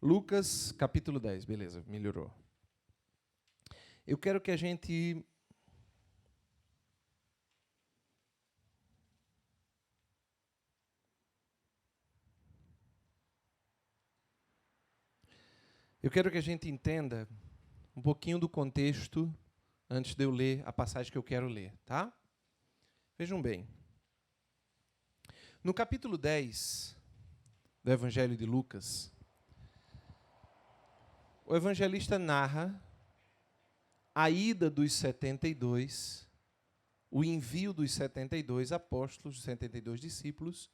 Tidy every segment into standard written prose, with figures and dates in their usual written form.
Lucas, capítulo 10. Beleza, melhorou. Eu quero que a gente... entenda um pouquinho do contexto antes de eu ler a passagem que eu quero ler, tá? Vejam bem. No capítulo 10 do Evangelho de Lucas, o evangelista narra a ida dos 72, o envio dos 72 apóstolos, 72 discípulos,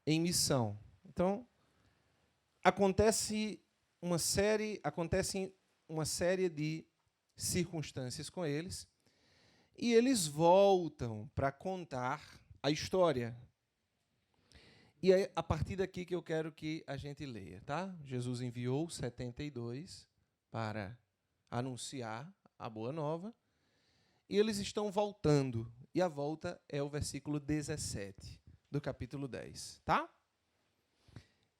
em missão. Então, acontecem uma série de circunstâncias com eles, e eles voltam para contar a história. E é a partir daqui que eu quero que a gente leia, tá? Jesus enviou 72 para anunciar a boa nova, e eles estão voltando. E a volta é o versículo 17 do capítulo 10, tá?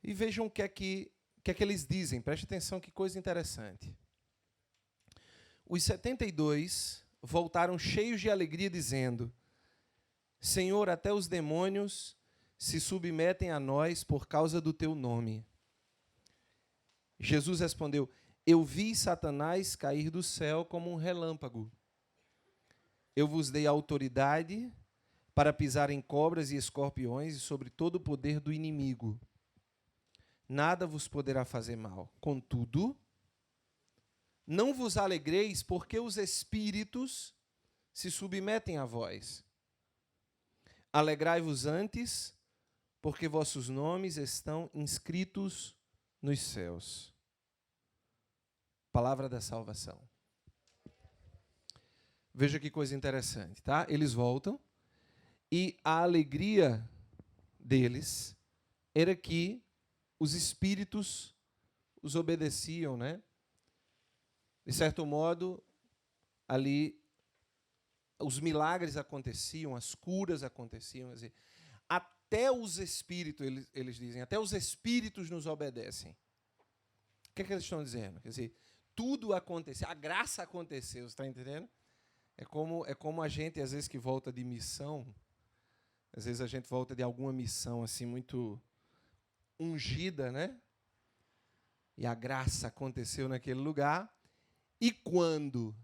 E vejam o que é que eles dizem. Preste atenção, que coisa interessante. Os 72 voltaram cheios de alegria, dizendo: Senhor, até os demônios se submetem a nós por causa do teu nome. Jesus respondeu: Eu vi Satanás cair do céu como um relâmpago. Eu vos dei autoridade para pisar em cobras e escorpiões e sobre todo o poder do inimigo. Nada vos poderá fazer mal. Contudo, não vos alegreis porque os espíritos se submetem a vós. Alegrai-vos antes, porque vossos nomes estão inscritos nos céus. Palavra da salvação. Veja que coisa interessante, tá? Eles voltam e a alegria deles era que os espíritos os obedeciam, né? De certo modo, ali os milagres aconteciam, as curas aconteciam, quer dizer, até os espíritos, eles dizem, até os espíritos nos obedecem. O que é que eles estão dizendo? Quer dizer, tudo aconteceu, a graça aconteceu, você está entendendo? É como a gente, às vezes, que volta de missão, às vezes a gente volta de alguma missão assim muito ungida, né? E a graça aconteceu naquele lugar. E quando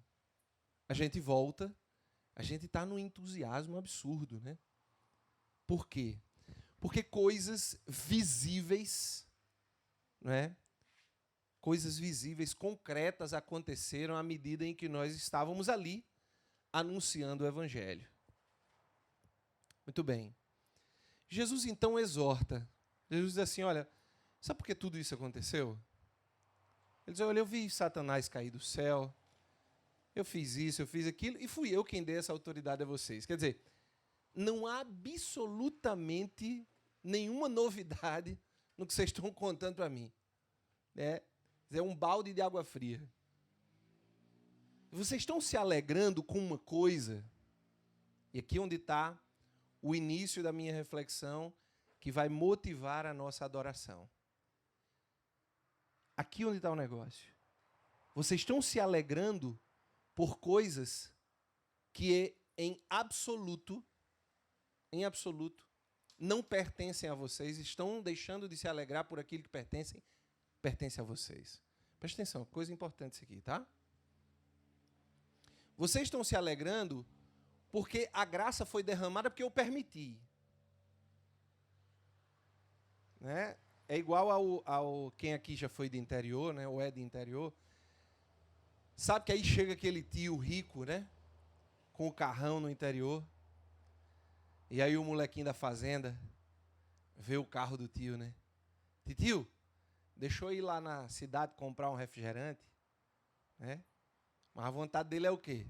a gente volta, a gente está num entusiasmo absurdo, né? Por quê? Porque coisas visíveis, né? Coisas visíveis, concretas aconteceram à medida em que nós estávamos ali anunciando o Evangelho. Muito bem. Jesus, então, exorta. Jesus diz assim, olha, sabe por que tudo isso aconteceu? Ele diz, olha, eu vi Satanás cair do céu, eu fiz isso, eu fiz aquilo, e fui eu quem dei essa autoridade a vocês. Quer dizer, não há absolutamente nenhuma novidade no que vocês estão contando para mim. É um balde de água fria. Vocês estão se alegrando com uma coisa, e aqui é onde está o início da minha reflexão, que vai motivar a nossa adoração. Aqui onde está o negócio. Vocês estão se alegrando por coisas que em absoluto, não pertencem a vocês, estão deixando de se alegrar por aquilo que pertence a vocês. Presta atenção, coisa importante isso aqui, tá? Vocês estão se alegrando porque a graça foi derramada porque eu permiti. Né? É igual ao quem aqui já foi de interior, né? Ou é de interior. Sabe que aí chega aquele tio rico, né? Com o carrão no interior. E aí o molequinho da fazenda vê o carro do tio, né? Tio, deixou eu ir lá na cidade comprar um refrigerante, né? Mas a vontade dele é o quê?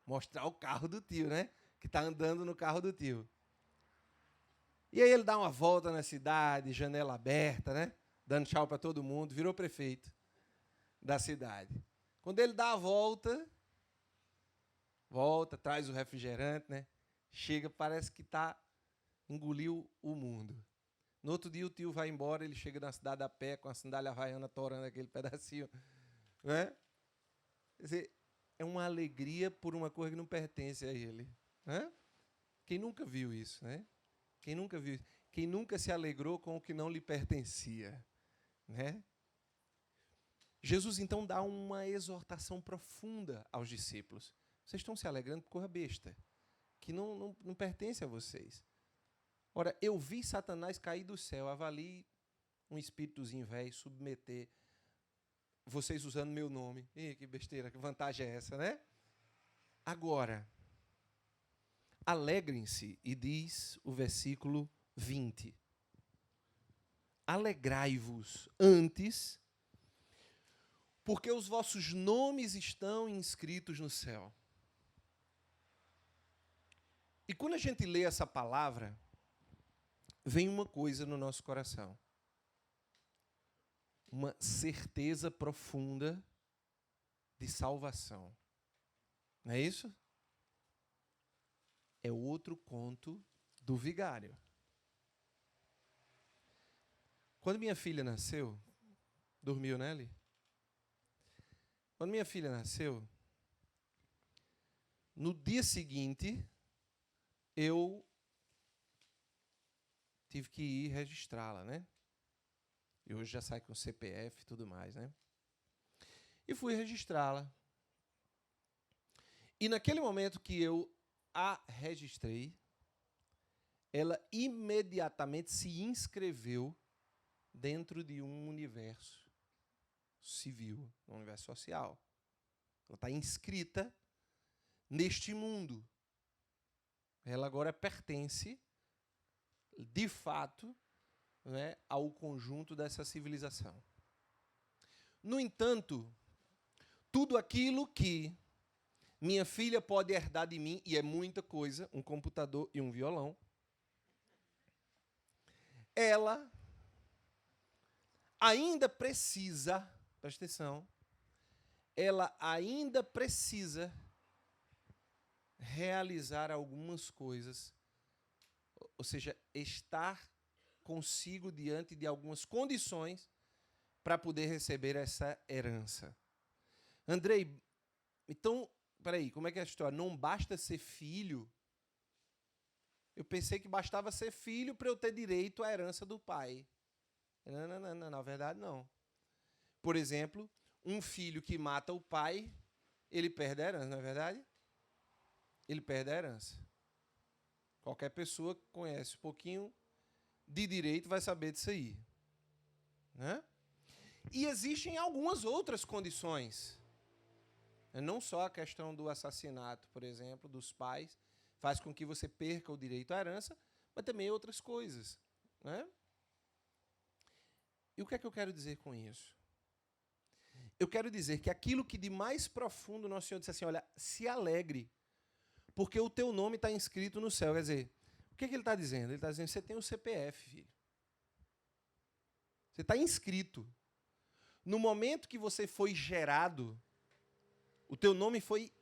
Mostrar o carro do tio, né? Que está andando no carro do tio. E aí ele dá uma volta na cidade, janela aberta, né? Dando tchau para todo mundo, virou prefeito da cidade. Quando ele dá a volta, traz o refrigerante, né? Chega, parece que engoliu o mundo. No outro dia o tio vai embora, ele chega na cidade a pé com a sandália havaiana torando aquele pedacinho. Né? Quer dizer, é uma alegria por uma coisa que não pertence a ele. Né? Quem nunca viu isso? Né? Quem nunca viu isso? Quem nunca se alegrou com o que não lhe pertencia? Né? Jesus, então, dá uma exortação profunda aos discípulos. Vocês estão se alegrando por coisa besta, que não pertence a vocês. Ora, eu vi Satanás cair do céu, avalie um espíritozinho velho, submeter vocês usando meu nome. Ih, que besteira, que vantagem é essa, né? Agora, alegrem-se, e diz o versículo 20. Alegrai-vos antes, porque os vossos nomes estão inscritos no céu. E quando a gente lê essa palavra, vem uma coisa no nosso coração. Uma certeza profunda de salvação. Não é isso? É outro conto do vigário. Quando minha filha nasceu, dormiu, né, Eli? Quando minha filha nasceu, no dia seguinte, eu tive que ir registrá-la, né? E hoje já sai com CPF e tudo mais, né? E fui registrá-la. E naquele momento que eu a registrei, ela imediatamente se inscreveu dentro de um universo civil, um universo social. Ela está inscrita neste mundo. Ela agora pertence, de fato, né, ao conjunto dessa civilização. No entanto, tudo aquilo que minha filha pode herdar de mim, e é muita coisa, um computador e um violão, ela ainda precisa, presta atenção, ela ainda precisa realizar algumas coisas, ou seja, estar consigo diante de algumas condições para poder receber essa herança. Andrei, então, peraí, como é que é a história? Não basta ser filho? Eu pensei que bastava ser filho para eu ter direito à herança do pai. Não, na verdade não. Por exemplo, um filho que mata o pai, ele perde a herança, não é verdade? Ele perde a herança. Qualquer pessoa que conhece um pouquinho de direito vai saber disso aí. Né? E existem algumas outras condições. Não só a questão do assassinato, por exemplo, dos pais, faz com que você perca o direito à herança, mas também outras coisas. Né? E o que é que eu quero dizer com isso? Eu quero dizer que aquilo que de mais profundo Nosso Senhor disse assim, olha, se alegre, porque o teu nome está inscrito no céu. Quer dizer, o que é que ele está dizendo? Ele está dizendo, você tem o CPF, filho. Você está inscrito. No momento que você foi gerado, o teu nome foi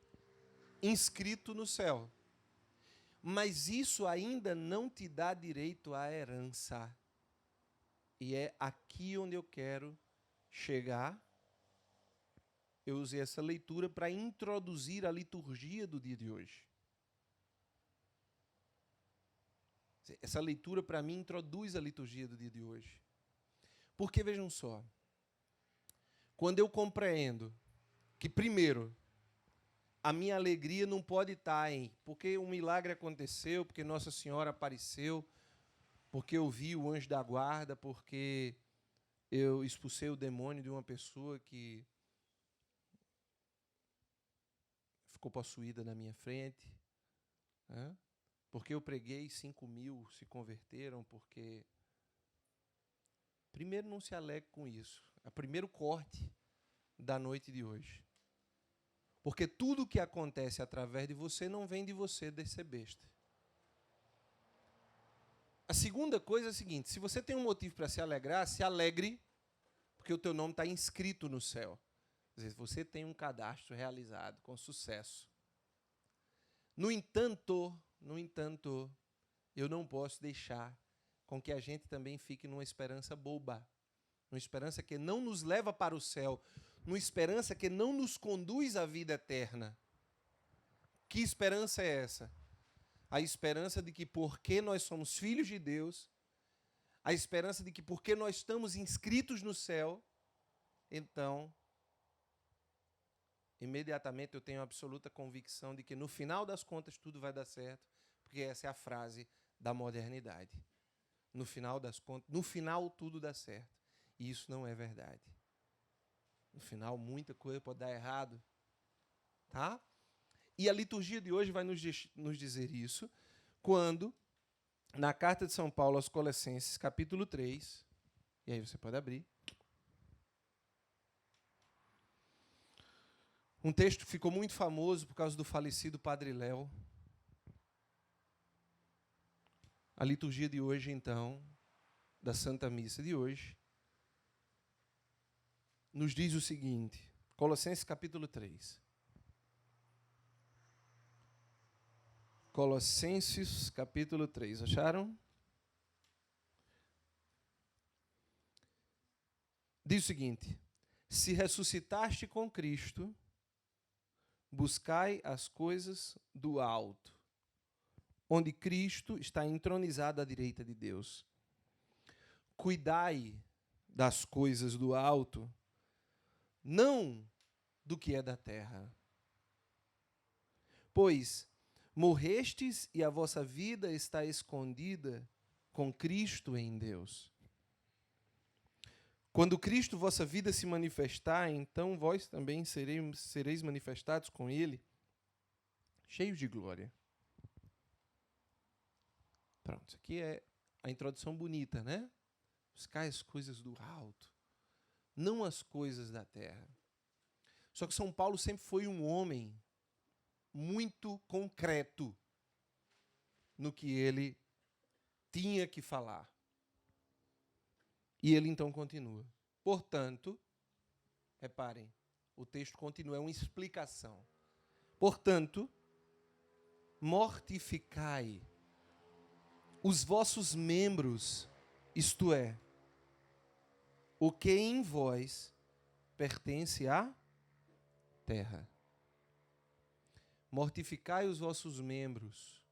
inscrito no céu. Mas isso ainda não te dá direito à herança. E é aqui onde eu quero chegar. Eu usei essa leitura para introduzir a liturgia do dia de hoje. Essa leitura, para mim, introduz a liturgia do dia de hoje. Porque, vejam só, quando eu compreendo que, primeiro, a minha alegria não pode estar em porque um milagre aconteceu, porque Nossa Senhora apareceu, porque eu vi o anjo da guarda, porque eu expulsei o demônio de uma pessoa que ficou possuída na minha frente, né? Porque eu preguei 5.000 se converteram, porque... Primeiro, não se alegre com isso. É o primeiro corte da noite de hoje. Porque tudo que acontece através de você não vem de você descer besta. A segunda coisa é a seguinte, se você tem um motivo para se alegrar, se alegre, porque o teu nome está inscrito no céu. Quer dizer, você tem um cadastro realizado com sucesso. No entanto, eu não posso deixar com que a gente também fique numa esperança boba, numa esperança que não nos leva para o céu, numa esperança que não nos conduz à vida eterna. Que esperança é essa? A esperança de que porque nós somos filhos de Deus, a esperança de que porque nós estamos inscritos no céu, então, imediatamente eu tenho absoluta convicção de que no final das contas tudo vai dar certo, porque essa é a frase da modernidade. No final das contas, no final tudo dá certo. E isso não é verdade. No final muita coisa pode dar errado, tá? E a liturgia de hoje vai nos dizer isso, quando, na carta de São Paulo aos Colossenses, capítulo 3, e aí você pode abrir, um texto que ficou muito famoso por causa do falecido Padre Léo. A liturgia de hoje, então, da Santa Missa de hoje, nos diz o seguinte, Colossenses capítulo 3. Colossenses, capítulo 3. Acharam? Diz o seguinte: se ressuscitaste com Cristo, buscai as coisas do alto, onde Cristo está entronizado à direita de Deus. Cuidai das coisas do alto, não do que é da terra. Pois morrestes e a vossa vida está escondida com Cristo em Deus. Quando Cristo, vossa vida, se manifestar, então vós também sereis manifestados com Ele, cheios de glória. Pronto, isso aqui é a introdução bonita, né? Buscar as coisas do alto, não as coisas da terra. Só que São Paulo sempre foi um homem muito concreto no que ele tinha que falar. E ele então continua. Portanto, reparem, o texto continua, é uma explicação. Portanto, mortificai os vossos membros, isto é, o que em vós pertence à terra. Mortificai os vossos membros,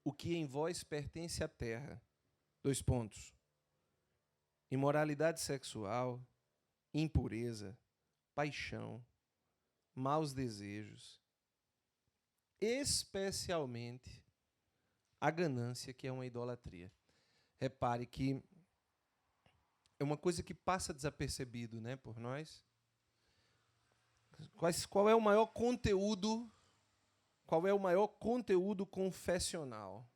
o que em vós pertence à terra. 2 pontos. Imoralidade sexual, impureza, paixão, maus desejos, especialmente a ganância, que é uma idolatria. Repare que é uma coisa que passa desapercebido, né, por nós. Qual é o maior conteúdo? Qual é o maior conteúdo confessional?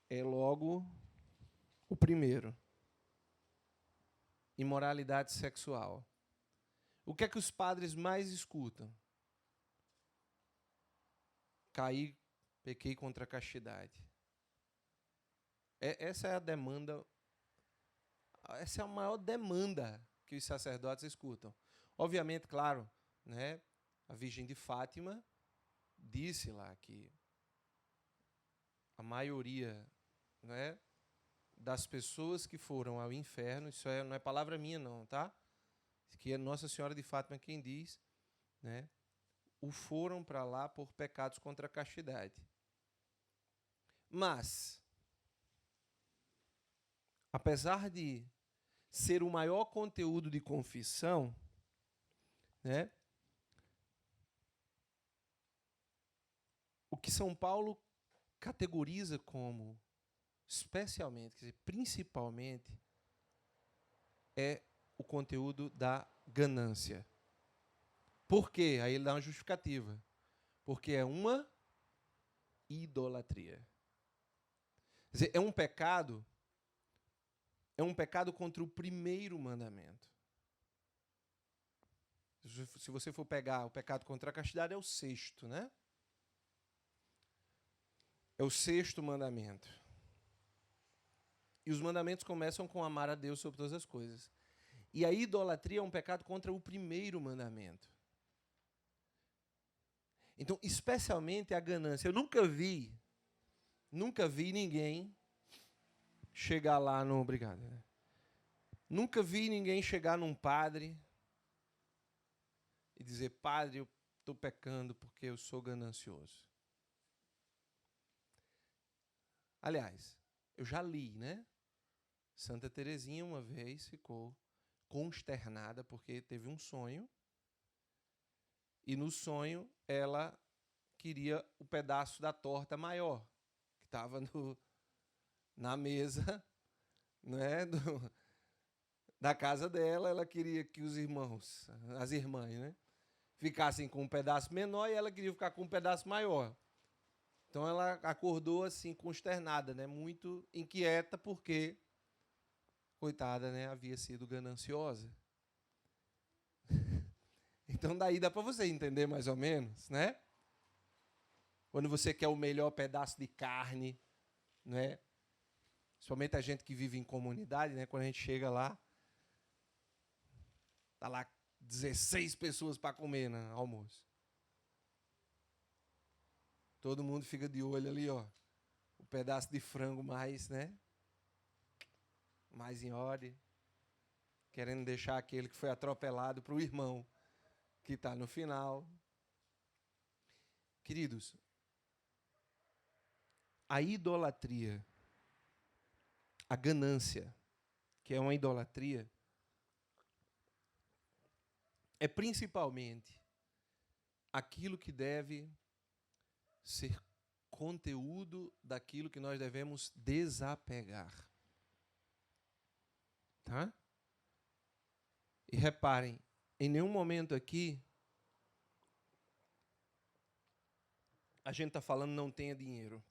É logo o primeiro. Imoralidade sexual. O que é que os padres mais escutam? Caí, pequei contra a castidade. Essa é a demanda, essa é a maior demanda que os sacerdotes escutam. Obviamente, claro, né, a Virgem de Fátima disse lá que a maioria, né, das pessoas que foram ao inferno, isso não é palavra minha não, tá? Que é Nossa Senhora de Fátima quem diz, né, o foram para lá por pecados contra a castidade. Mas, apesar de ser o maior conteúdo de confissão, né, o que São Paulo categoriza como especialmente, quer dizer, principalmente, é o conteúdo da ganância. Por quê? Aí ele dá uma justificativa. Porque é uma idolatria. Quer dizer, é um pecado contra o primeiro mandamento. Se você for pegar o pecado contra a castidade, é o 6º, né? É o 6º mandamento. E os mandamentos começam com amar a Deus sobre todas as coisas. E a idolatria é um pecado contra o primeiro mandamento. Então, especialmente a ganância. Eu nunca vi Nunca vi ninguém chegar lá no... Obrigado. Né? Nunca vi ninguém chegar num padre e dizer, padre, eu estou pecando porque eu sou ganancioso. Aliás, eu já li, né? Santa Teresinha uma vez ficou consternada porque teve um sonho e no sonho ela queria o pedaço da torta maior que estava na mesa, né, da casa dela. Ela queria que os irmãos, as irmãs, né, ficassem com um pedaço menor e ela queria ficar com um pedaço maior. Então ela acordou assim consternada, né, muito inquieta porque, coitada, né, havia sido gananciosa. Então daí dá para você entender mais ou menos, né? Quando você quer o melhor pedaço de carne, né? Principalmente a gente que vive em comunidade, né? Quando a gente chega lá, tá lá 16 pessoas para comer no almoço. Todo mundo fica de olho ali, ó. O pedaço de frango mais, né? Mais em ordem. Querendo deixar aquele que foi atropelado para o irmão que está no final. Queridos, a idolatria, a ganância, que é uma idolatria, é principalmente aquilo que deve ser conteúdo daquilo que nós devemos desapegar. Tá? E reparem, em nenhum momento aqui a gente está falando não tenha dinheiro.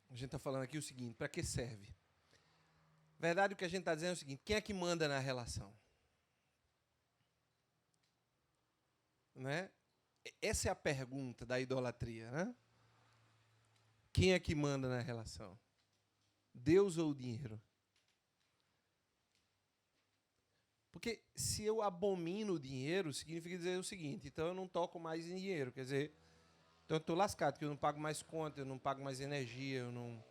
A gente está falando aqui o seguinte, para que serve? Verdade, o que a gente está dizendo é o seguinte, quem é que manda na relação? Né? Essa é a pergunta da idolatria, né? Quem é que manda na relação? Deus ou o dinheiro? Porque se eu abomino o dinheiro, significa dizer o seguinte, então eu não toco mais em dinheiro, quer dizer, então eu estou lascado, porque eu não pago mais conta, eu não pago mais energia, eu não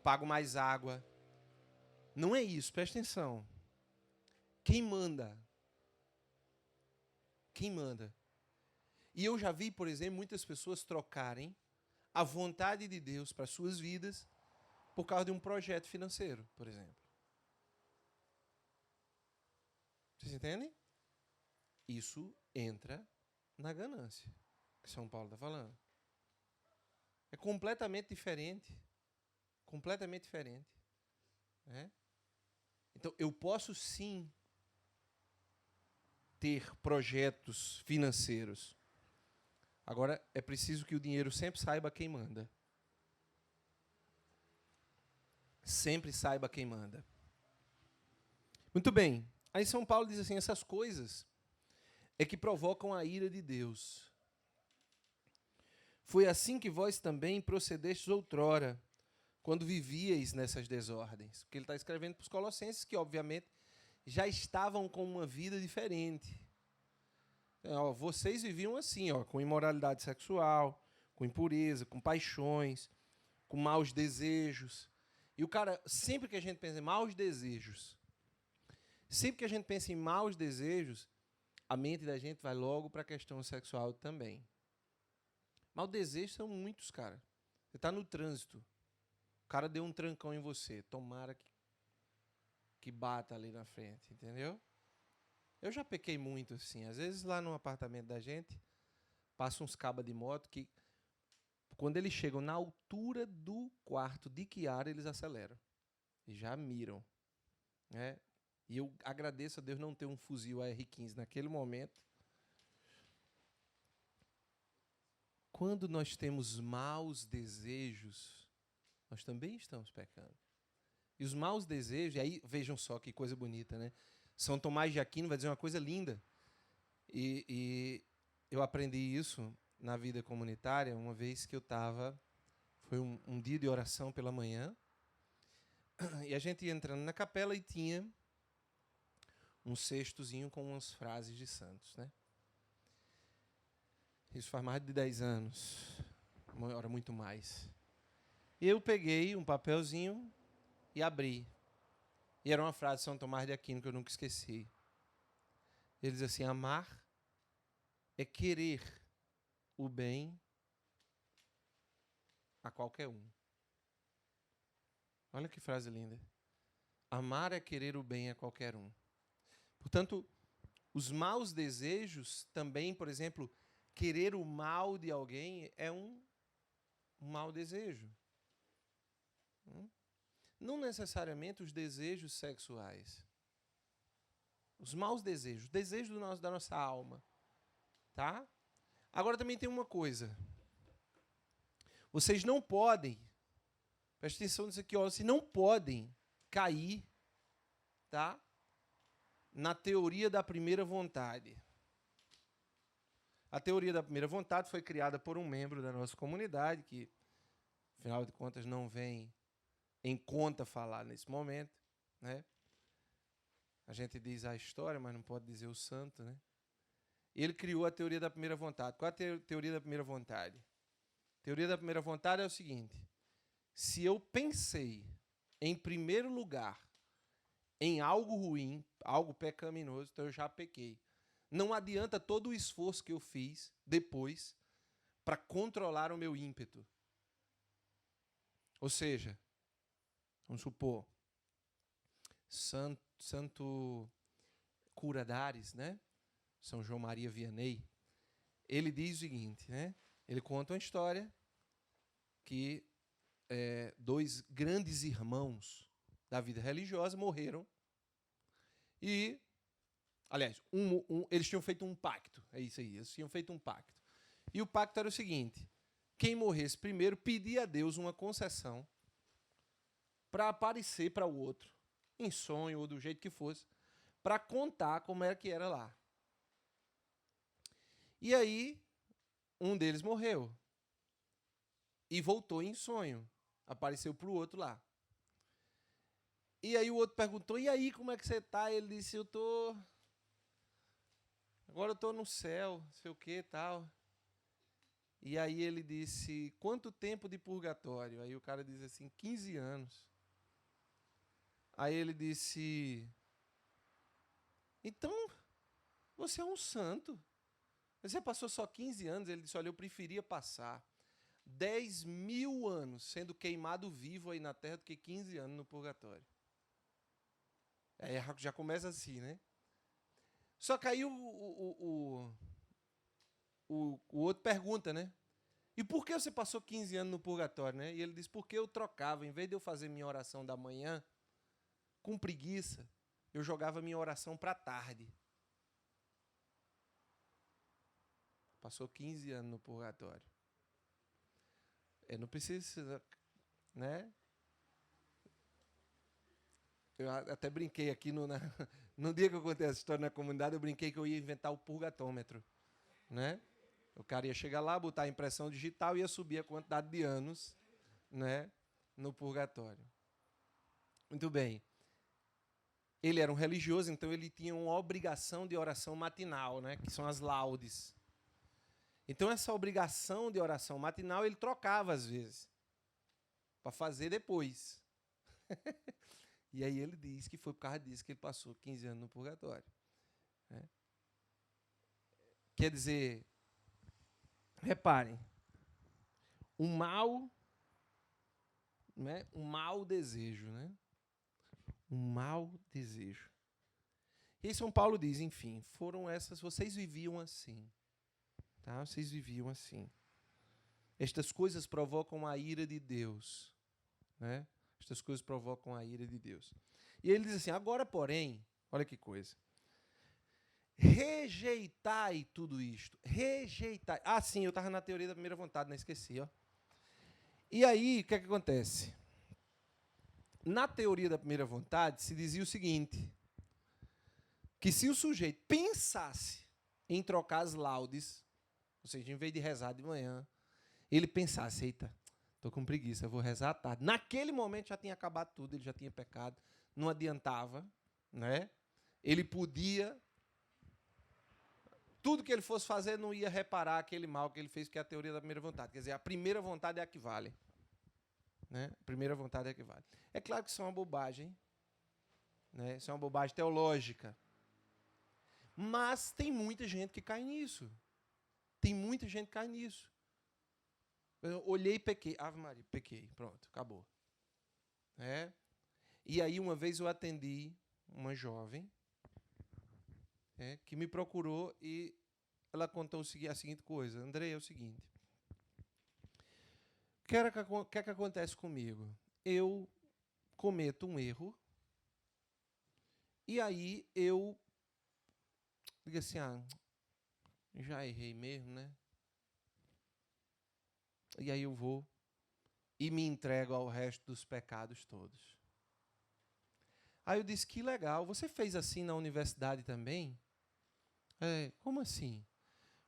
pago mais água. Não é isso, presta atenção. Quem manda? Quem manda? E eu já vi, por exemplo, muitas pessoas trocarem a vontade de Deus para suas vidas por causa de um projeto financeiro, por exemplo. Vocês entendem? Isso entra na ganância, que São Paulo está falando. É completamente diferente. Completamente diferente. Né? Então, eu posso sim ter projetos financeiros. Agora, é preciso que o dinheiro sempre saiba quem manda. Sempre saiba quem manda. Muito bem. Aí São Paulo diz assim, essas coisas é que provocam a ira de Deus. Foi assim que vós também procedestes outrora, quando vivíeis nessas desordens. Porque ele está escrevendo para os colossenses que, obviamente, já estavam com uma vida diferente. Vocês viviam assim, com imoralidade sexual, com impureza, com paixões, com maus desejos. E o cara, sempre que a gente pensa em maus desejos, sempre que a gente pensa em maus desejos, a mente da gente vai logo para a questão sexual também. Maus desejos são muitos, cara. Você está no trânsito, o cara deu um trancão em você, tomara que bata ali na frente, entendeu? Eu já pequei muito assim. Às vezes lá no apartamento da gente, passa uns cabas de moto que, quando eles chegam na altura do quarto de Kiara, eles aceleram. E já miram. Né? E eu agradeço a Deus não ter um fuzil AR-15 naquele momento. Quando nós temos maus desejos, nós também estamos pecando. E os maus desejos, e aí vejam só que coisa bonita, né? São Tomás de Aquino vai dizer uma coisa linda. E eu aprendi isso na vida comunitária uma vez que eu estava... Foi um dia de oração pela manhã. E a gente ia entrando na capela e tinha um cestozinho com umas frases de santos, né? Isso faz mais de 10 anos. Uma hora muito mais. Eu peguei um papelzinho e abri. E era uma frase de São Tomás de Aquino que eu nunca esqueci. Ele diz assim: amar é querer o bem a qualquer um. Olha que frase linda. Amar é querer o bem a qualquer um. Portanto, os maus desejos também, por exemplo, querer o mal de alguém é um mau desejo. Não necessariamente os desejos sexuais. Os maus desejos, desejos da nossa alma. Tá? Agora também tem uma coisa. Vocês não podem, preste atenção nisso aqui, ó, vocês não podem cair, tá? Na teoria da primeira vontade. A teoria da primeira vontade foi criada por um membro da nossa comunidade, que, afinal de contas, não vem em conta falar nesse momento, né? A gente diz a história, mas não pode dizer o santo, né? Ele criou a teoria da primeira vontade. Qual é a teoria da primeira vontade? A teoria da primeira vontade é o seguinte: se eu pensei, em primeiro lugar, em algo ruim, algo pecaminoso, então eu já pequei. Não adianta todo o esforço que eu fiz depois para controlar o meu ímpeto. Ou seja, vamos supor, Santo Curadares, né? São João Maria Vianney, ele diz o seguinte, né? Ele conta uma história que dois grandes irmãos da vida religiosa morreram e, aliás, eles tinham feito um pacto, é isso aí, eles tinham feito um pacto. E o pacto era o seguinte: quem morresse primeiro pedia a Deus uma concessão para aparecer para o outro, em sonho ou do jeito que fosse, para contar como era que era lá. E aí, um deles morreu e voltou em sonho, apareceu para o outro lá. E aí o outro perguntou: e aí, como é que você está? Ele disse: agora eu estou no céu, não sei o que e tal. E aí ele disse: quanto tempo de purgatório? Aí o cara disse assim: 15 anos. Aí ele disse: então, você é um santo. Você passou só 15 anos? Ele disse: olha, eu preferia passar 10.000 anos sendo queimado vivo aí na terra do que 15 anos no purgatório. Aí já começa assim, né? Só que aí o outro pergunta, né? E por que você passou 15 anos no purgatório, né? E ele diz: porque eu trocava, em vez de eu fazer minha oração da manhã, com preguiça, eu jogava minha oração para a tarde. Passou 15 anos no purgatório. Eu não precisa, né? Eu até brinquei aqui no dia que eu contei essa história na comunidade, eu brinquei que eu ia inventar o purgatômetro, né? O cara ia chegar lá, botar a impressão digital e ia subir a quantidade de anos, né, no purgatório. Muito bem. Ele era um religioso, então ele tinha uma obrigação de oração matinal, né, que são as laudes. Então essa obrigação de oração matinal ele trocava às vezes para fazer depois. E aí ele diz que foi por causa disso que ele passou 15 anos no purgatório. Né? Quer dizer, reparem, um mau desejo, né? Um mau desejo. E aí São Paulo diz, enfim, foram essas, vocês viviam assim. Tá? Vocês viviam assim. Estas coisas provocam a ira de Deus. Né? Estas coisas provocam a ira de Deus. E ele diz assim: agora, porém, olha que coisa. Rejeitai tudo isto. Rejeitai. Ah, sim, eu estava na teoria da primeira vontade, não esqueci. Ó. E aí, o que acontece? Na teoria da primeira vontade, se dizia o seguinte, que se o sujeito pensasse em trocar as laudes, ou seja, em vez de rezar de manhã, ele pensasse: eita, estou com preguiça, eu vou rezar à tarde. Naquele momento já tinha acabado tudo, ele já tinha pecado, não adiantava, né? Ele podia tudo que ele fosse fazer não ia reparar aquele mal que ele fez, que é a teoria da primeira vontade. Quer dizer, a primeira vontade é a que vale. Né? A primeira vontade é a que vale. É claro que isso é uma bobagem. Né? Isso é uma bobagem teológica. Mas tem muita gente que cai nisso. Tem muita gente que cai nisso. Eu olhei e pequei. Ave Maria, pequei. Pronto, acabou. É? E aí, uma vez eu atendi uma jovem que me procurou e ela contou a seguinte coisa. Andrei, é o seguinte. O que é que acontece comigo? Eu cometo um erro e aí eu digo assim, já errei mesmo, né? E aí eu vou e me entrego ao resto dos pecados todos. Aí eu disse, que legal, você fez assim na universidade também? Como assim?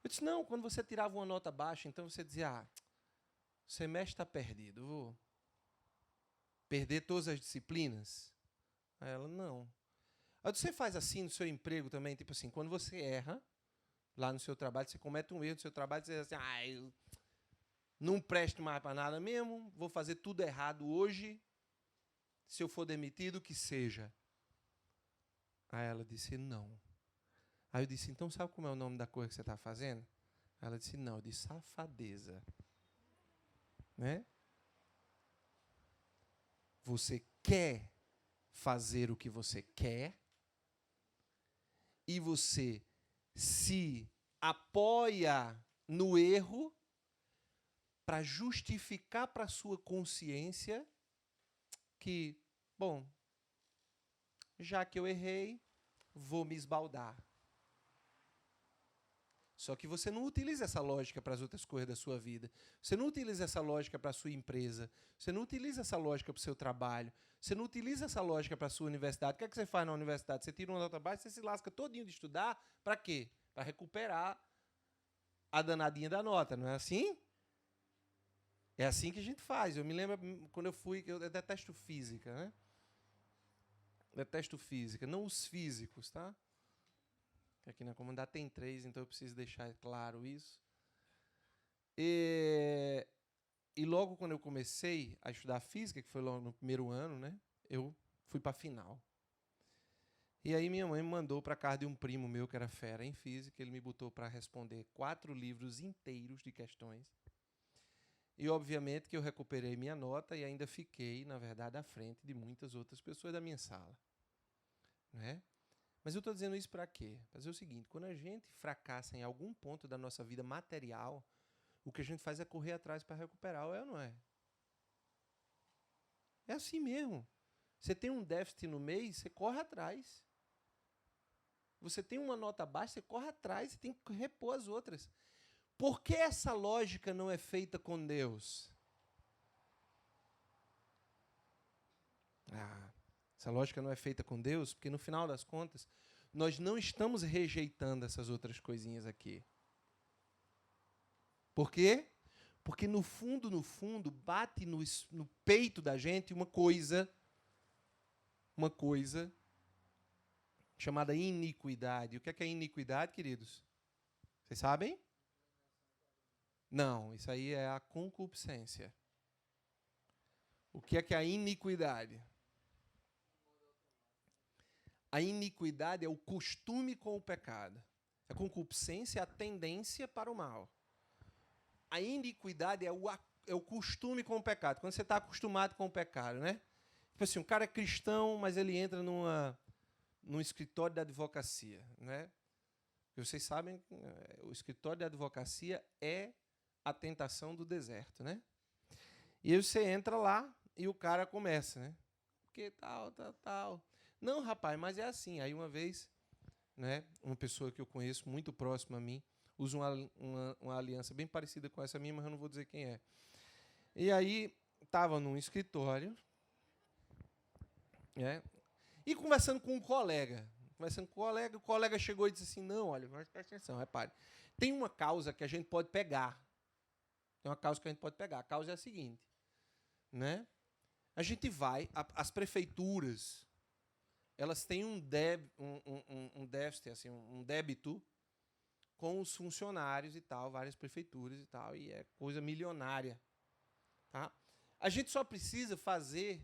Eu disse, não, quando você tirava uma nota baixa, então você dizia, o semestre está perdido, eu vou perder todas as disciplinas? Aí ela, não. Aí você faz assim no seu emprego também, tipo assim, quando você erra, lá no seu trabalho, você comete um erro no seu trabalho, você diz assim, eu não presto mais para nada mesmo, vou fazer tudo errado hoje, se eu for demitido, que seja. Aí ela disse, não. Aí eu disse, então sabe como é o nome da coisa que você está fazendo? Ela disse, não. Eu disse, safadeza. Né? Você quer fazer o que você quer e você se apoia no erro para justificar para a sua consciência que, bom, já que eu errei, vou me esbaldar. Só que você não utiliza essa lógica para as outras coisas da sua vida. Você não utiliza essa lógica para a sua empresa. Você não utiliza essa lógica para o seu trabalho. Você não utiliza essa lógica para a sua universidade. O que é que você faz na universidade? Você tira uma nota baixa, você se lasca todinho de estudar. Para quê? Para recuperar a danadinha da nota, não é assim? É assim que a gente faz. Eu me lembro quando eu detesto física, né? Detesto física. Não os físicos, tá? Aqui na comunidade tem 3, então eu preciso deixar claro isso. E logo quando eu comecei a estudar física, que foi logo no primeiro ano, né, eu fui para a final. E aí minha mãe me mandou para casa de um primo meu que era fera em física, ele me botou para responder 4 livros inteiros de questões. E obviamente que eu recuperei minha nota e ainda fiquei, na verdade, à frente de muitas outras pessoas da minha sala. Né? Mas eu estou dizendo isso para quê? Para dizer o seguinte, quando a gente fracassa em algum ponto da nossa vida material, o que a gente faz é correr atrás para recuperar, ou não é? É assim mesmo. Você tem um déficit no mês, você corre atrás. Você tem uma nota baixa, você corre atrás, você tem que repor as outras. Por que essa lógica não é feita com Deus? Essa lógica não é feita com Deus, porque no final das contas, nós não estamos rejeitando essas outras coisinhas aqui. Por quê? Porque no fundo, bate no peito da gente uma coisa chamada iniquidade. O que é iniquidade, queridos? Vocês sabem? Não, isso aí é a concupiscência. O que é a iniquidade? A iniquidade é o costume com o pecado. A concupiscência é a tendência para o mal. A iniquidade é o costume com o pecado. Quando você está acostumado com o pecado, né? Tipo assim, um cara é cristão, mas ele entra num escritório de advocacia, né? E vocês sabem, o escritório de advocacia é a tentação do deserto, né? E aí você entra lá e o cara começa, né? Porque tal. Não, rapaz, mas é assim. Aí uma vez, né, uma pessoa que eu conheço muito próxima a mim usa uma aliança bem parecida com essa minha, mas eu não vou dizer quem é. E aí estava num escritório, né, e conversando com um colega. O colega chegou e disse assim, não, olha, presta atenção, repare. Tem uma causa que a gente pode pegar. A causa é a seguinte, né? A gente vai, as prefeituras, elas têm um déficit, assim, um débito com os funcionários e tal, várias prefeituras e tal, e é coisa milionária. Tá? A gente só precisa fazer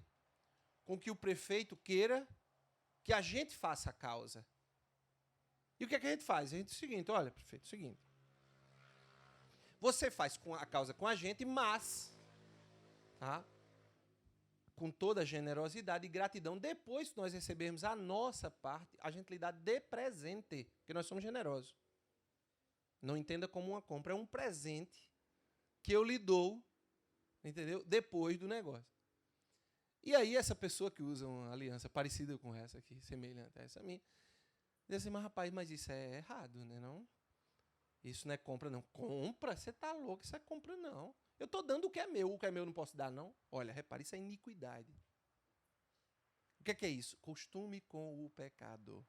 com que o prefeito queira que a gente faça a causa. E o que é que a gente faz? A gente diz o seguinte, olha, prefeito, é o seguinte, você faz a causa com a gente, mas, tá? Com toda a generosidade e gratidão, depois que nós recebermos a nossa parte, a gente lhe dá de presente, porque nós somos generosos. Não entenda como uma compra, é um presente que eu lhe dou, entendeu? Depois do negócio. E aí essa pessoa que usa uma aliança parecida com essa aqui, semelhante a essa minha, diz assim, mas rapaz, mas isso é errado, né? Não? Isso não é compra, não. Compra? Você está louco, isso é compra, não. Eu estou dando o que é meu não posso dar, não? Olha, repare, isso é iniquidade. O que é isso? Costume com o pecado.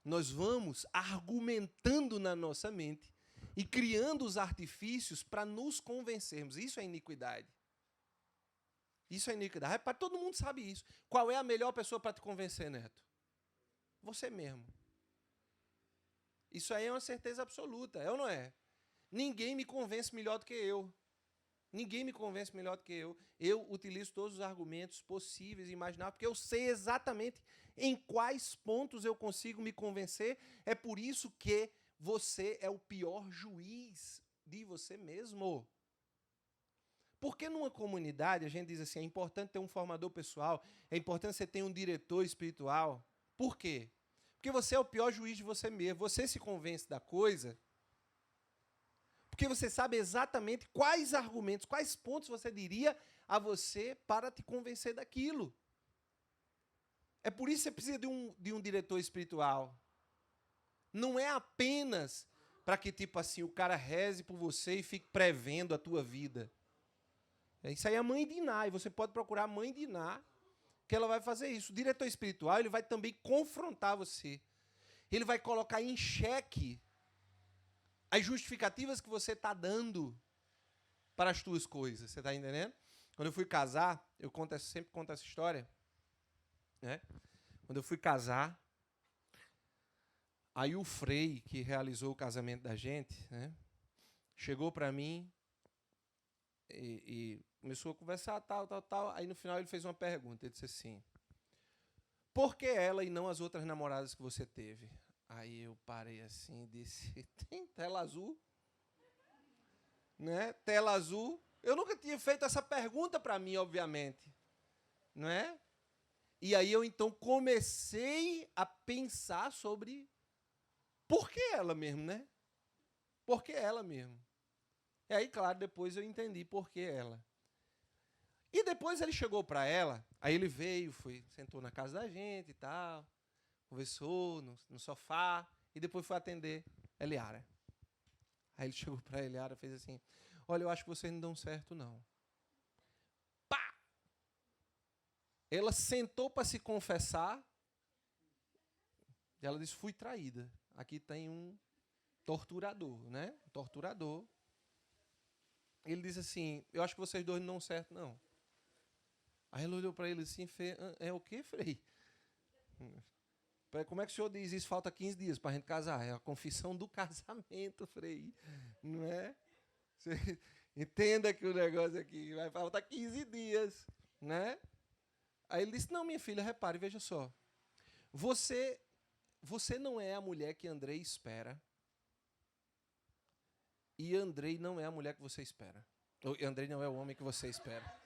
Nós vamos argumentando na nossa mente e criando os artifícios para nos convencermos. Isso é iniquidade. Isso é iniquidade. Repare, todo mundo sabe isso. Qual é a melhor pessoa para te convencer, Neto? Você mesmo. Isso aí é uma certeza absoluta, é ou não é? Ninguém me convence melhor do que eu. Ninguém me convence melhor do que eu. Eu utilizo todos os argumentos possíveis e imagináveis, porque eu sei exatamente em quais pontos eu consigo me convencer. É por isso que você é o pior juiz de você mesmo. Porque numa comunidade, a gente diz assim, é importante ter um formador pessoal, é importante você ter um diretor espiritual. Por quê? Porque você é o pior juiz de você mesmo. Você se convence da coisa porque você sabe exatamente quais argumentos, quais pontos você diria a você para te convencer daquilo. É por isso que você precisa de um diretor espiritual. Não é apenas para que, tipo assim, o cara reze por você e fique prevendo a tua vida. Isso aí é a mãe de Iná, e você pode procurar a mãe de Iná, que ela vai fazer isso. O diretor espiritual, ele vai também confrontar você. Ele vai colocar em xeque as justificativas que você está dando para as tuas coisas. Você está entendendo? Quando eu fui casar, sempre conto essa história, né? Quando eu fui casar, aí o Frei, que realizou o casamento da gente, né, chegou para mim e começou a conversar, tal. Aí no final ele fez uma pergunta. Ele disse assim, por que ela e não as outras namoradas que você teve? Aí eu parei assim e disse, tem tela azul? Né? Tela azul. Eu nunca tinha feito essa pergunta para mim, obviamente. Não é? E aí eu então comecei a pensar sobre por que ela mesmo, né? Por que ela mesmo? E aí, claro, depois eu entendi por que ela. E depois ele chegou para ela, aí ele veio, sentou na casa da gente e tal, conversou no sofá, e depois foi atender Eliara. Aí ele chegou para Eliara e fez assim, olha, eu acho que vocês não dão certo, não. Pá! Ela sentou para se confessar, e ela disse, fui traída. Aqui tem um torturador, né? Um torturador. Ele disse assim, eu acho que vocês dois não dão certo, não. Aí ela olhou para ele assim, fez, é o quê, Frei? Como é que o senhor diz isso? Falta 15 dias para a gente casar. É a confissão do casamento, Frei. Não é? Você entenda que o negócio aqui vai faltar 15 dias. Né? Aí ele disse, não, minha filha, repare, veja só. Você não é a mulher que Andrei espera. E Andrei não é a mulher que você espera. Ou Andrei não é o homem que você espera.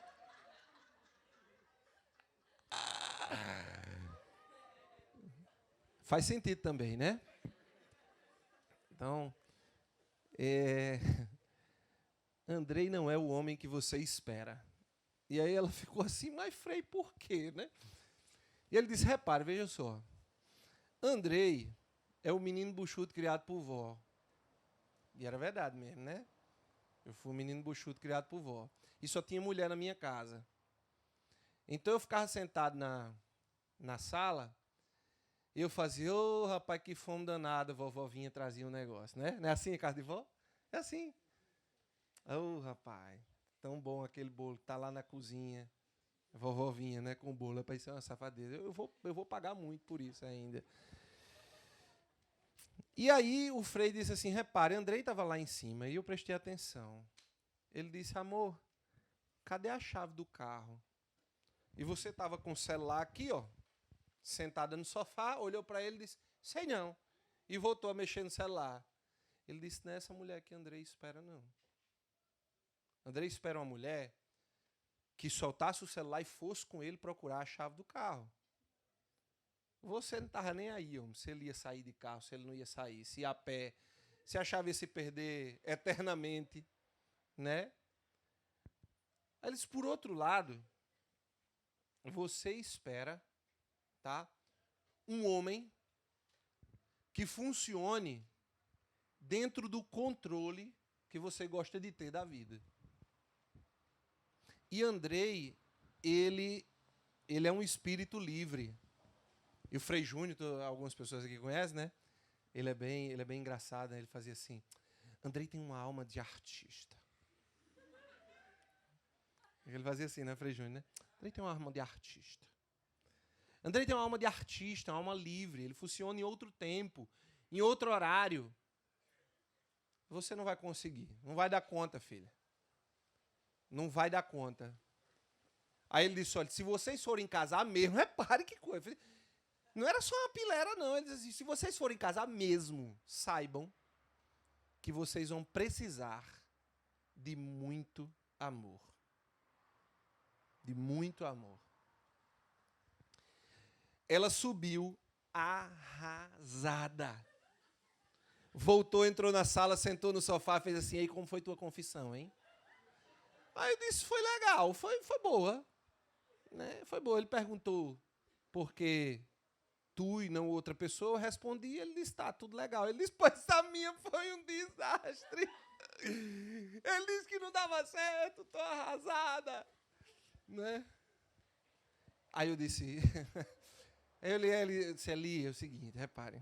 Faz sentido também, né? Então, Andrei não é o homem que você espera. E aí ela ficou assim, mas Frei, por quê, né? E ele disse, repare, veja só. Andrei é o menino buchudo criado por vó. E era verdade mesmo, né? Eu fui um menino buchudo criado por vó. E só tinha mulher na minha casa. Então eu ficava sentado na sala e eu fazia, ô rapaz, que fome danada, vovó vinha trazia um negócio, né? Não é assim a casa de vó? É assim. Ô rapaz, tão bom aquele bolo que tá lá na cozinha. A vovó vinha, né, com o bolo, para isso é uma safadeza. Eu vou pagar muito por isso ainda. E aí o Frei disse assim, repare, Andrei estava lá em cima e eu prestei atenção. Ele disse, amor, cadê a chave do carro? E você estava com o celular aqui, ó, sentada no sofá, olhou para ele e disse, sei não. E voltou a mexer no celular. Ele disse, não é essa mulher que Andrei espera, não. Andrei espera uma mulher que soltasse o celular e fosse com ele procurar a chave do carro. Você não estava nem aí, homem, se ele ia sair de carro, se ele não ia sair, se ia a pé, se a chave ia se perder eternamente, né? Aí ele disse, por outro lado, você espera, tá? Um homem que funcione dentro do controle que você gosta de ter da vida. E Andrei, ele é um espírito livre. E o Frei Júnior, algumas pessoas aqui conhecem, né? Ele é bem engraçado, né? Ele fazia assim, Andrei tem uma alma de artista. Ele fazia assim, né, Frei Júnior, né? Andrei tem uma alma de artista. Andrei tem uma alma de artista, uma alma livre. Ele funciona em outro tempo, em outro horário. Você não vai conseguir. Não vai dar conta, filha. Não vai dar conta. Aí ele disse, olha, se vocês forem casar mesmo, repare que coisa. Não era só uma pilera, não. Ele disse assim, se vocês forem casar mesmo, saibam que vocês vão precisar de muito amor. De muito amor. Ela subiu arrasada. Voltou, entrou na sala, sentou no sofá, fez assim, aí como foi tua confissão, hein? Aí eu disse, foi legal, foi boa. Né? Foi boa. Ele perguntou por que tu e não outra pessoa, eu respondi, ele disse, tá, tudo legal. Ele disse, pois a minha foi um desastre. Ele disse que não dava certo, tô arrasada. Né? Aí eu disse, ele disse, Eli, é o seguinte, reparem.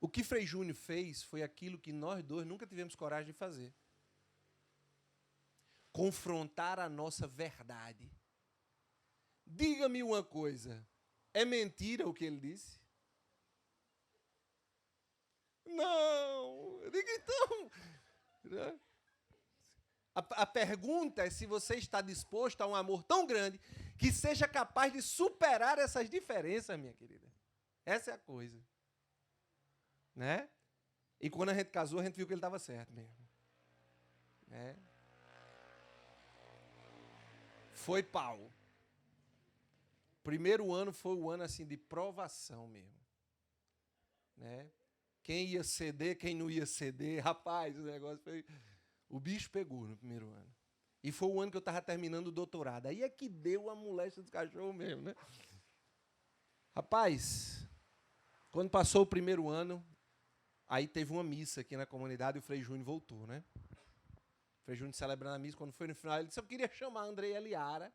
O que Frei Júnior fez foi aquilo que nós dois nunca tivemos coragem de fazer. Confrontar a nossa verdade. Diga-me uma coisa, é mentira o que ele disse? Não! Eu digo, então... Né? A pergunta é se você está disposto a um amor tão grande que seja capaz de superar essas diferenças, minha querida. Essa é a coisa. Né? E quando a gente casou, a gente viu que ele estava certo mesmo. Né? Foi pau. Primeiro ano foi o ano assim de provação mesmo. Né? Quem ia ceder, quem não ia ceder. Rapaz, o negócio foi... O bicho pegou no primeiro ano. E foi o ano que eu estava terminando o doutorado. Aí é que deu a moléstia dos cachorros mesmo, né? Rapaz, quando passou o primeiro ano, aí teve uma missa aqui na comunidade e o Frei Júnior voltou, né? O Frei Júnior celebrando a missa, quando foi no final, ele disse, eu queria chamar a Andréia Eliara.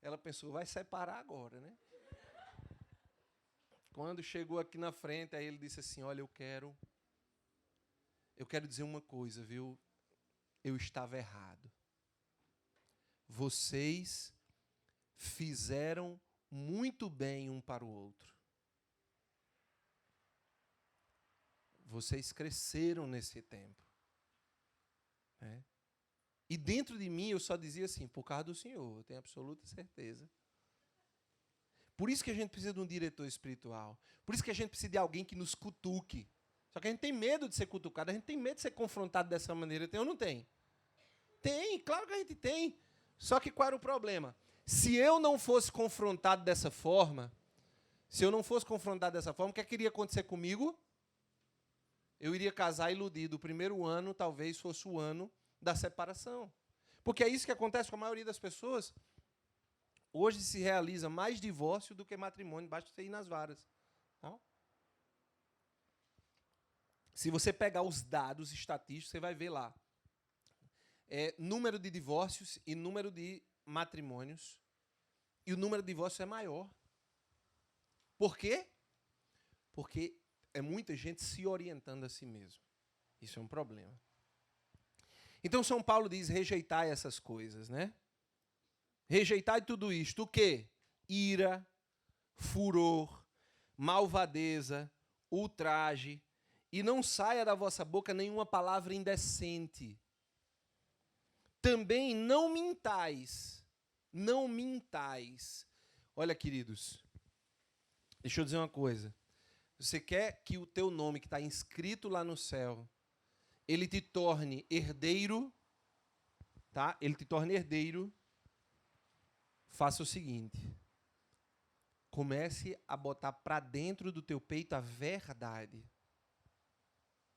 Ela pensou, vai separar agora, né? Quando chegou aqui na frente, aí ele disse assim, olha, eu quero dizer uma coisa, viu? Eu estava errado. Vocês fizeram muito bem um para o outro. Vocês cresceram nesse tempo. Né? E dentro de mim eu só dizia assim, por causa do Senhor, eu tenho absoluta certeza. Por isso que a gente precisa de um diretor espiritual. Por isso que a gente precisa de alguém que nos cutuque. Só que a gente tem medo de ser cutucado, a gente tem medo de ser confrontado dessa maneira. Tem ou não tem? Tem, claro que a gente tem. Só que qual era o problema? Se eu não fosse confrontado dessa forma, o que iria acontecer comigo? Eu iria casar iludido. O primeiro ano talvez fosse o ano da separação. Porque é isso que acontece com a maioria das pessoas. Hoje se realiza mais divórcio do que matrimônio, basta você ir nas varas. Tá? Se você pegar os dados estatísticos, você vai ver lá. Número de divórcios e número de matrimônios. E o número de divórcios é maior. Por quê? Porque é muita gente se orientando a si mesmo. Isso é um problema. Então, São Paulo diz, rejeitai essas coisas, né? Rejeitai tudo isto. O quê? Ira, furor, malvadeza, ultraje, e não saia da vossa boca nenhuma palavra indecente. Também não mintais. Não mintais. Olha, queridos, deixa eu dizer uma coisa. Você quer que o teu nome, que está inscrito lá no céu, ele te torne herdeiro, tá? Ele te torne herdeiro. Faça o seguinte. Comece a botar para dentro do teu peito a verdade.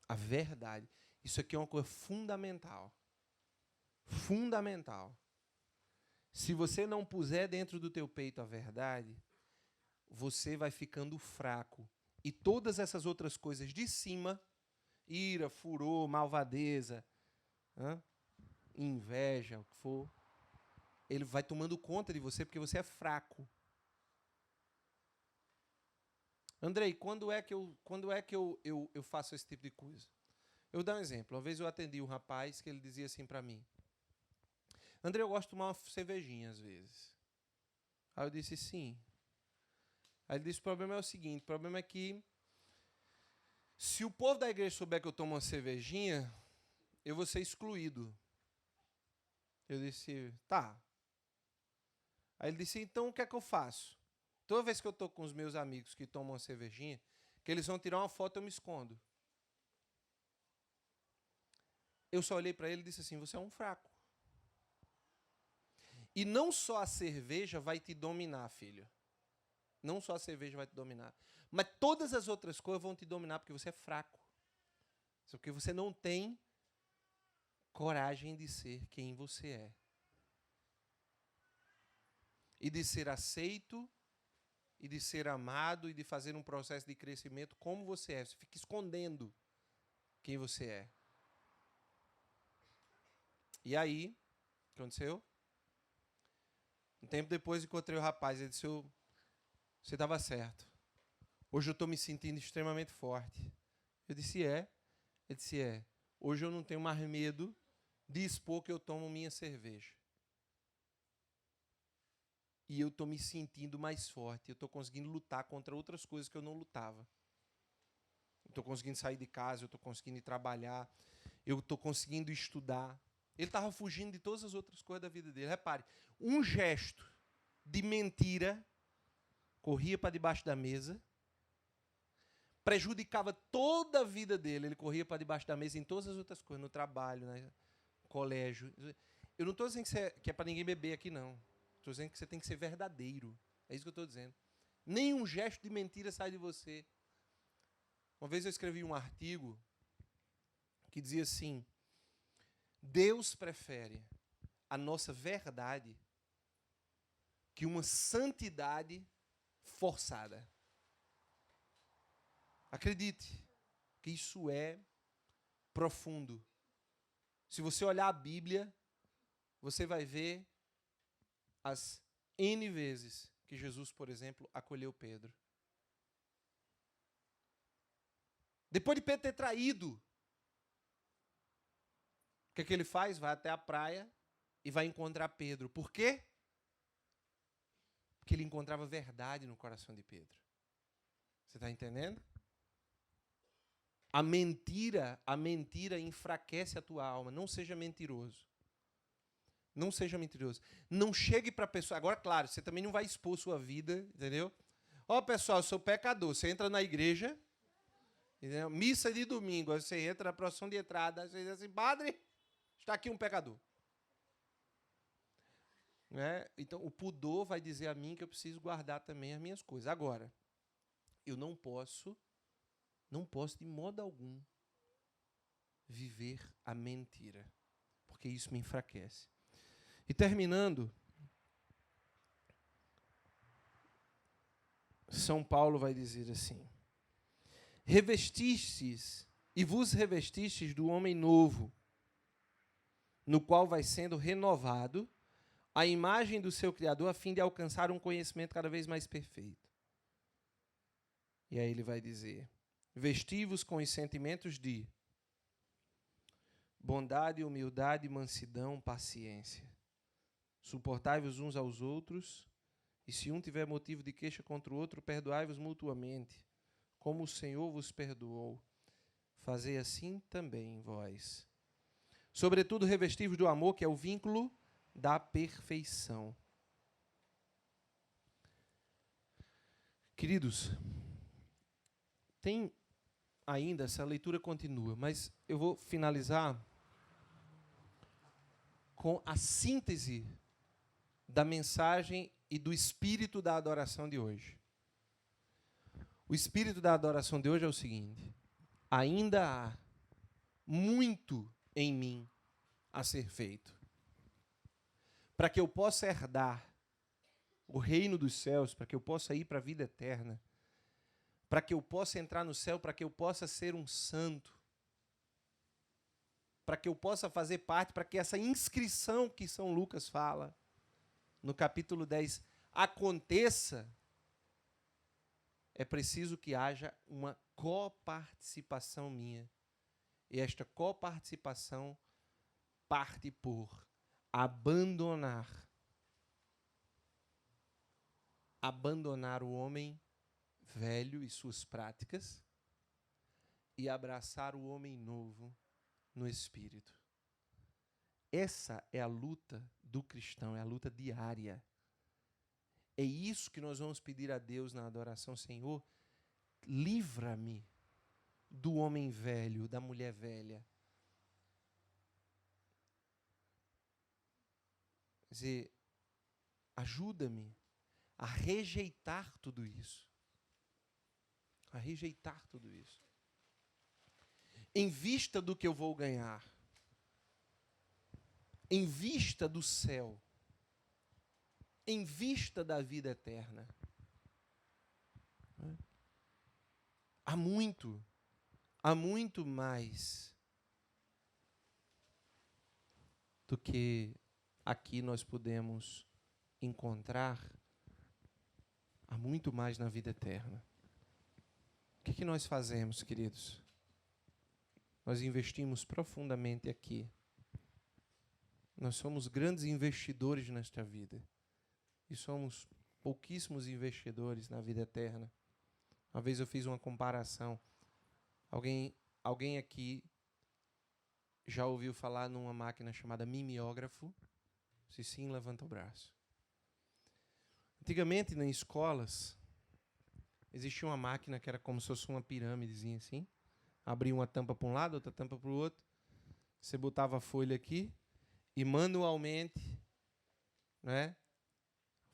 A verdade. Isso aqui é uma coisa fundamental. Fundamental. Se você não puser dentro do teu peito a verdade, você vai ficando fraco. E todas essas outras coisas de cima, ira, furor, malvadeza, inveja, o que for, ele vai tomando conta de você porque você é fraco. Andrei, quando é que eu faço esse tipo de coisa? Eu vou dar um exemplo. Uma vez eu atendi um rapaz que ele dizia assim para mim: Andrei, eu gosto de tomar uma cervejinha às vezes. Aí eu disse sim. Aí ele disse: o problema é o seguinte, o problema é que se o povo da igreja souber que eu tomo uma cervejinha, eu vou ser excluído. Eu disse: tá. Aí ele disse: então o que é que eu faço? Toda vez que eu estou com os meus amigos que tomam uma cervejinha, que eles vão tirar uma foto, eu me escondo. Eu só olhei para ele e disse assim: você é um fraco. E não só a cerveja vai te dominar, filho. Não só a cerveja vai te dominar. Mas todas as outras coisas vão te dominar porque você é fraco. Porque você não tem coragem de ser quem você é. E de ser aceito, e de ser amado, e de fazer um processo de crescimento como você é. Você fica escondendo quem você é. E aí, o que aconteceu? Um tempo depois encontrei o rapaz, ele disse: você estava certo. Hoje eu estou me sentindo extremamente forte. Eu disse: é? Ele disse: é. Hoje eu não tenho mais medo de expor que eu tomo minha cerveja. E eu estou me sentindo mais forte. Eu estou conseguindo lutar contra outras coisas que eu não lutava. Eu estou conseguindo sair de casa, eu estou conseguindo ir trabalhar, eu estou conseguindo estudar. Ele estava fugindo de todas as outras coisas da vida dele. Repare, um gesto de mentira corria para debaixo da mesa, prejudicava toda a vida dele. Ele corria para debaixo da mesa em todas as outras coisas, no trabalho, no colégio. Eu não estou dizendo que é para ninguém beber aqui, não. Estou dizendo que você tem que ser verdadeiro. É isso que eu estou dizendo. Nenhum gesto de mentira sai de você. Uma vez eu escrevi um artigo que dizia assim: Deus prefere a nossa verdade que uma santidade forçada. Acredite que isso é profundo. Se você olhar a Bíblia, você vai ver as N vezes que Jesus, por exemplo, acolheu Pedro. Depois de Pedro ter traído, o que é que ele faz? Vai até a praia e vai encontrar Pedro. Por quê? Porque ele encontrava verdade no coração de Pedro. Você está entendendo? A mentira enfraquece a tua alma. Não seja mentiroso. Não seja mentiroso. Não chegue para a pessoa... Agora, claro, você também não vai expor sua vida, entendeu? Ó, pessoal, eu sou pecador. Você entra na igreja, entendeu? Missa de domingo, aí você entra na procissão de entrada, você diz assim: padre, está aqui um pecador. Né? Então, o pudor vai dizer a mim que eu preciso guardar também as minhas coisas. Agora, eu não posso de modo algum viver a mentira, porque isso me enfraquece. E terminando, São Paulo vai dizer assim: revestistes e vos revestistes do homem novo, no qual vai sendo renovado a imagem do seu Criador, a fim de alcançar um conhecimento cada vez mais perfeito. E aí ele vai dizer: vesti-vos com os sentimentos de bondade, humildade, mansidão, paciência. Suportai-vos uns aos outros, e se um tiver motivo de queixa contra o outro, perdoai-vos mutuamente, como o Senhor vos perdoou, fazei assim também vós. Sobretudo, revestivos do amor, que é o vínculo da perfeição. Queridos, tem ainda, essa leitura continua, mas eu vou finalizar com a síntese da mensagem e do espírito da adoração de hoje. O espírito da adoração de hoje é o seguinte: ainda há muito em mim a ser feito, para que eu possa herdar o reino dos céus, para que eu possa ir para a vida eterna, para que eu possa entrar no céu, para que eu possa ser um santo, para que eu possa fazer parte, para que essa inscrição que São Lucas fala, no capítulo 10, aconteça, é preciso que haja uma coparticipação minha. E esta coparticipação parte por abandonar o homem velho e suas práticas e abraçar o homem novo no espírito. Essa é a luta do cristão, é a luta diária. É isso que nós vamos pedir a Deus na adoração. Senhor, livra-me do homem velho, da mulher velha. Quer dizer, ajuda-me a rejeitar tudo isso. A rejeitar tudo isso. Em vista do que eu vou ganhar, em vista do céu, em vista da vida eterna. Há muito mais do que aqui nós podemos encontrar. Há muito mais na vida eterna. O que nós fazemos, queridos? Nós investimos profundamente aqui. Nós somos grandes investidores nesta vida. E somos pouquíssimos investidores na vida eterna. Uma vez eu fiz uma comparação. Alguém aqui já ouviu falar numa máquina chamada mimeógrafo? Se sim, levanta o braço. Antigamente, nas escolas, existia uma máquina que era como se fosse uma pirâmidezinha assim. Abria uma tampa para um lado, outra tampa para o outro. Você botava a folha aqui e manualmente, né,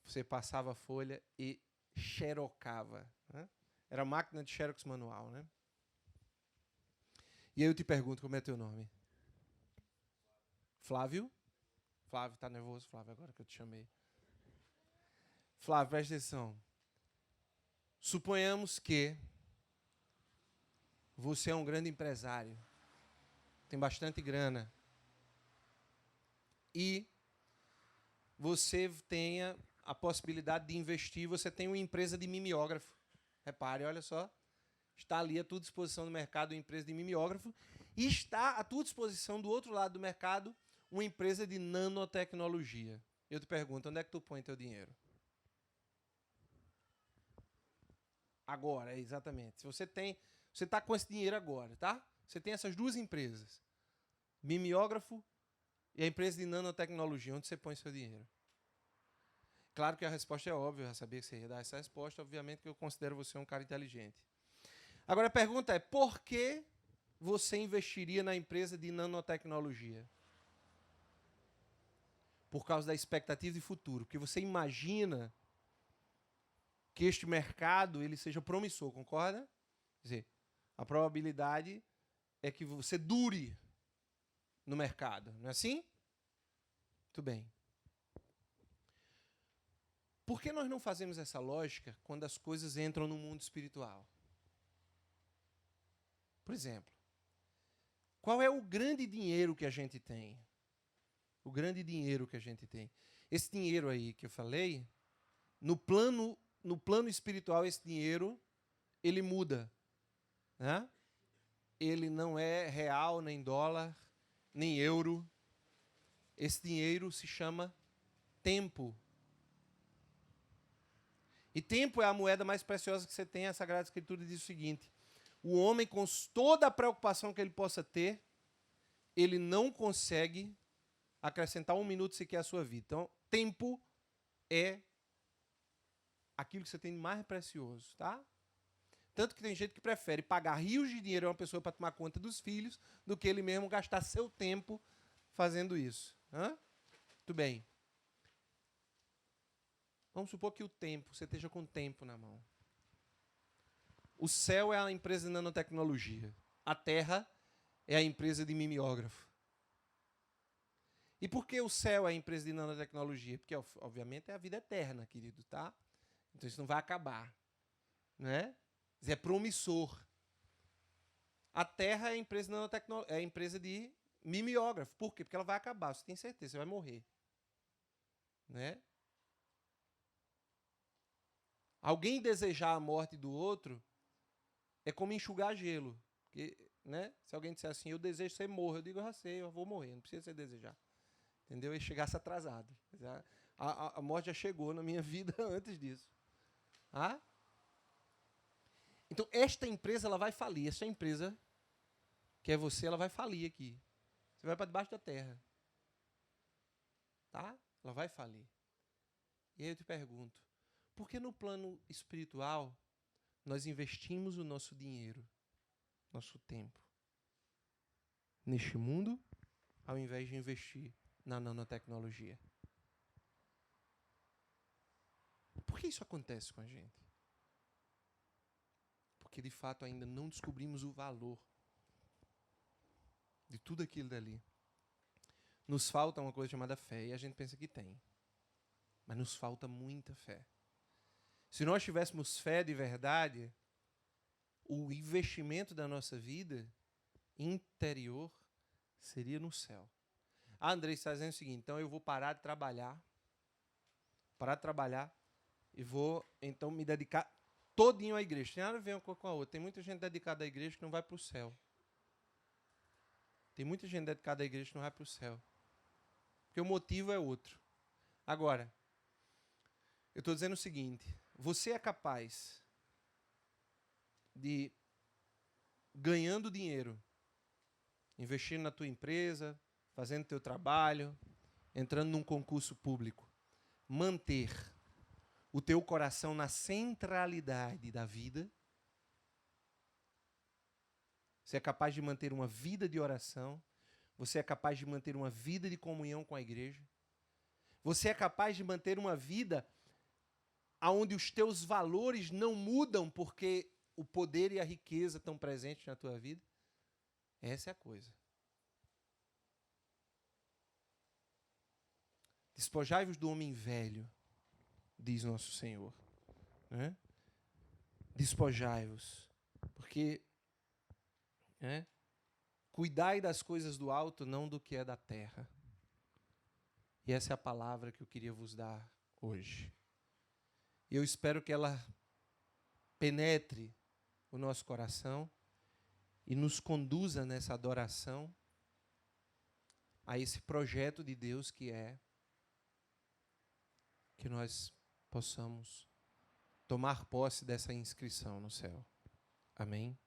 você passava a folha e xerocava. Né? Era máquina de xerox manual. Né? E aí eu te pergunto, como é teu nome? Flávio? Flávio, tá nervoso, Flávio, agora que eu te chamei. Flávio, presta atenção. Suponhamos que você é um grande empresário, tem bastante grana, e você tenha a possibilidade de investir, você tem uma empresa de mimeógrafo. Repare, olha só, está ali à tua disposição no mercado uma empresa de mimeógrafo, e está à tua disposição do outro lado do mercado uma empresa de nanotecnologia. Eu te pergunto, onde é que tu põe teu dinheiro? Agora, exatamente. Se você está com esse dinheiro agora, tá? Você tem essas duas empresas, mimeógrafo e a empresa de nanotecnologia. Onde você põe seu dinheiro? Claro que a resposta é óbvia. Eu já sabia que você ia dar essa resposta. Obviamente que eu considero você um cara inteligente. Agora a pergunta é, por que você investiria na empresa de nanotecnologia? Por causa da expectativa de futuro. Porque você imagina que este mercado ele seja promissor, concorda? Quer dizer, a probabilidade é que você dure no mercado, não é assim? Muito bem. Por que nós não fazemos essa lógica quando as coisas entram no mundo espiritual? Por exemplo, qual é o grande dinheiro que a gente tem? O grande dinheiro que a gente tem. Esse dinheiro aí que eu falei, no plano espiritual, esse dinheiro, ele muda. Né? Ele não é real, nem dólar, nem euro. Esse dinheiro se chama tempo. E tempo é a moeda mais preciosa que você tem. A Sagrada Escritura diz o seguinte: o homem, com toda a preocupação que ele possa ter, ele não consegue acrescentar 1 minuto sequer à sua vida. Então, tempo é aquilo que você tem de mais precioso, tá? Tanto que tem gente que prefere pagar rios de dinheiro a uma pessoa para tomar conta dos filhos do que ele mesmo gastar seu tempo fazendo isso. Muito bem. Vamos supor que o tempo, você esteja com o tempo na mão. O céu é a empresa de nanotecnologia. A terra é a empresa de mimeógrafo. E por que o céu é a empresa de nanotecnologia? Porque, obviamente, é a vida eterna, querido, tá? Então isso não vai acabar, né? Isso é promissor. A terra é a empresa de nanotecnologia, é a empresa de mimeógrafo. Por quê? Porque ela vai acabar, você tem certeza, você vai morrer. Né? Alguém desejar a morte do outro é como enxugar gelo. Porque, né? Se alguém disser assim, eu desejo que você morra, eu digo, eu já sei, eu vou morrer, não precisa você desejar. Entendeu? E chegasse atrasado. A morte já chegou na minha vida antes disso. Ah? Então, esta empresa ela vai falir. Esta empresa, que é você, ela vai falir aqui. Você vai para debaixo da terra. Tá? Ela vai falir. E aí eu te pergunto, por que no plano espiritual nós investimos o nosso dinheiro, nosso tempo, neste mundo, ao invés de investir na nanotecnologia? Por que isso acontece com a gente? Porque, de fato, ainda não descobrimos o valor de tudo aquilo dali. Nos falta uma coisa chamada fé, e a gente pensa que tem. Mas nos falta muita fé. Se nós tivéssemos fé de verdade, o investimento da nossa vida interior seria no céu. Andrei está dizendo o seguinte, então eu vou parar de trabalhar e vou, então, me dedicar todinho à igreja. Tem nada a ver uma coisa com a outra. Tem muita gente dedicada à igreja que não vai para o céu. Tem muita gente dedicada à igreja que não vai para o céu. Porque o motivo é outro. Agora, eu estou dizendo o seguinte, você é capaz de, ganhando dinheiro, investindo na tua empresa, fazendo teu trabalho, entrando num concurso público, manter o teu coração na centralidade da vida? Você é capaz de manter uma vida de oração? Você é capaz de manter uma vida de comunhão com a igreja? Você é capaz de manter uma vida onde os teus valores não mudam porque o poder e a riqueza estão presentes na tua vida? Essa é a coisa. Despojai-vos do homem velho, diz nosso Senhor. Né? Despojai-vos, porque cuidai das coisas do alto, não do que é da terra. E essa é a palavra que eu queria vos dar hoje. E eu espero que ela penetre o nosso coração e nos conduza nessa adoração a esse projeto de Deus que é que nós possamos tomar posse dessa inscrição no céu. Amém?